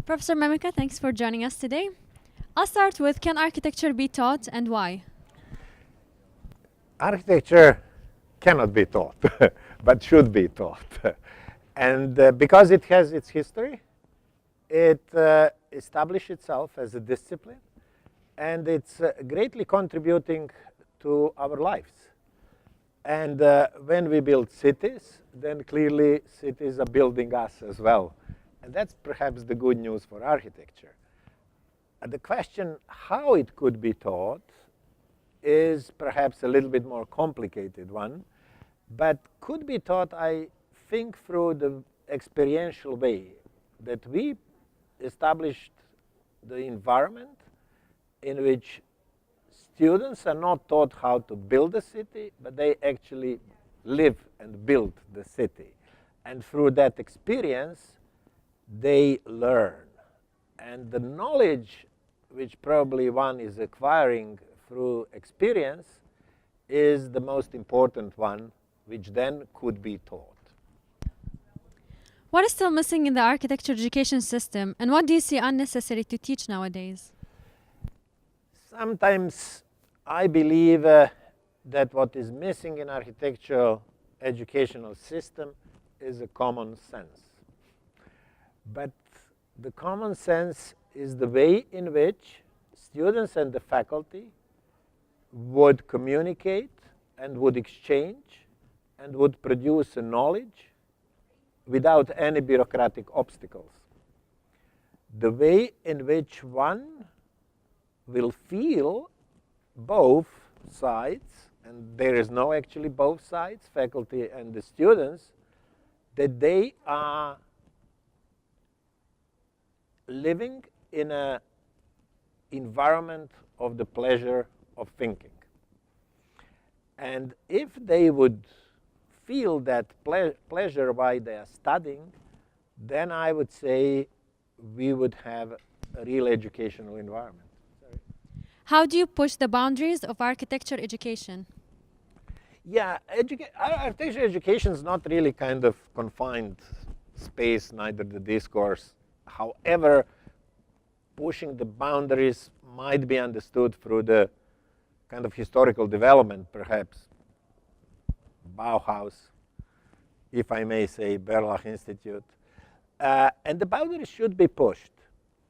Professor Mimica, thanks for joining us today. I'll start with, can architecture be taught and why? Architecture cannot be taught, but should be taught. And because it has its history, it established itself as a discipline, and it's greatly contributing to our lives. And when we build cities, then clearly cities are building us as well. And that's perhaps the good news for architecture. The question how it could be taught is perhaps a little bit more complicated one, but could be taught, I think, through the experiential way that we established the environment in which students are not taught how to build a city, but they actually live and build the city. And through that experience, they learn. And the knowledge which probably one is acquiring through experience is the most important one, which then could be taught. What is still missing in the architecture education system, and what do you see unnecessary to teach nowadays? Sometimes I believe that what is missing in architectural educational system is a common sense. But the common sense is the way in which students and the faculty would communicate and would exchange and would produce a knowledge without any bureaucratic obstacles. The way in which one will feel both sides, and there is no actually both sides, faculty and the students, that they are living in an environment of the pleasure of thinking. And if they would feel that pleasure while they are studying, then I would say we would have a real educational environment. How do you push the boundaries of architecture education? Yeah, architecture education is not really kind of confined space, neither the discourse. However, pushing the boundaries might be understood through the kind of historical development, perhaps. Bauhaus, if I may say, Berlach Institute. And the boundaries should be pushed.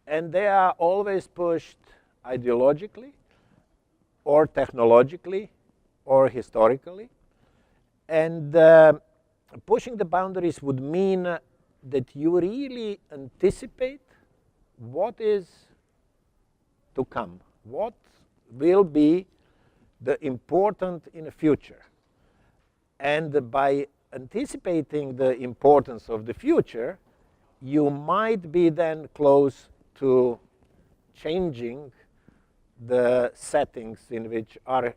And they are always pushed ideologically, or technologically, or historically. And pushing the boundaries would mean that you really anticipate what is to come, what will be the important in the future. And by anticipating the importance of the future, you might be then close to changing the settings in which our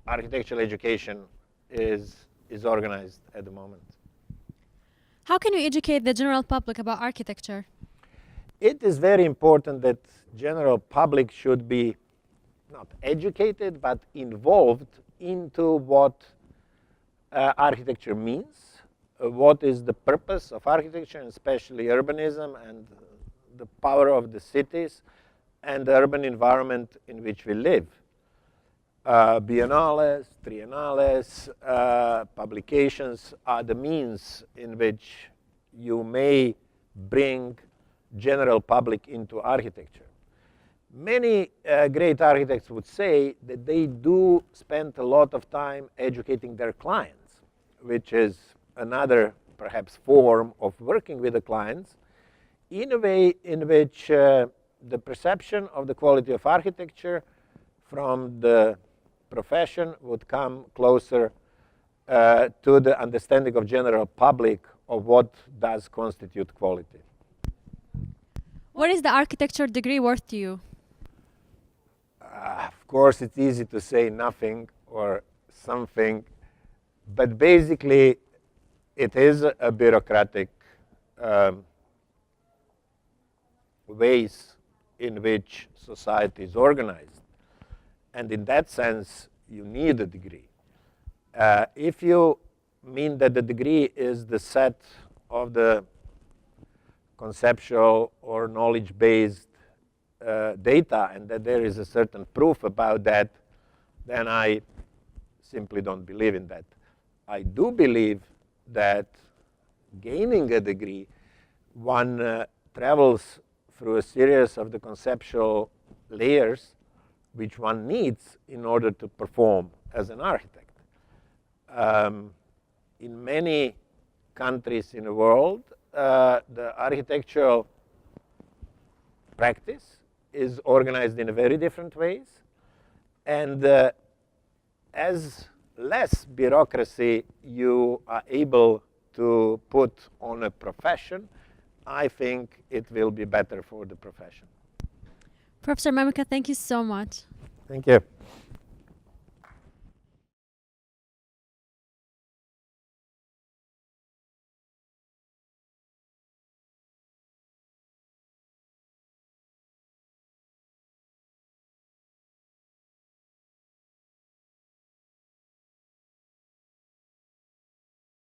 architectural education is organized at the moment. How can we educate the general public about architecture? It is very important that general public should be not educated, but involved into what architecture means, what is the purpose of architecture, and especially urbanism and the power of the cities and the urban environment in which we live. Biennales, triennales, publications are the means in which you may bring general public into architecture. Many great architects would say that they do spend a lot of time educating their clients, which is another perhaps form of working with the clients, in a way in which the perception of the quality of architecture from the profession would come closer to the understanding of general public of what does constitute quality. What is the architecture degree worth to you? Of course, it's easy to say nothing or something, but basically it is a bureaucratic ways in which society is organized. And in that sense, you need a degree. If you mean that the degree is the set of the conceptual or knowledge-based data and that there is a certain proof about that, then I simply don't believe in that. I do believe that gaining a degree, one travels through a series of the conceptual layers which one needs in order to perform as an architect. In many countries in the world, the architectural practice is organized in a very different ways. And as less bureaucracy you are able to put on a profession, I think it will be better for the profession. Professor Mimica, thank you so much. Thank you.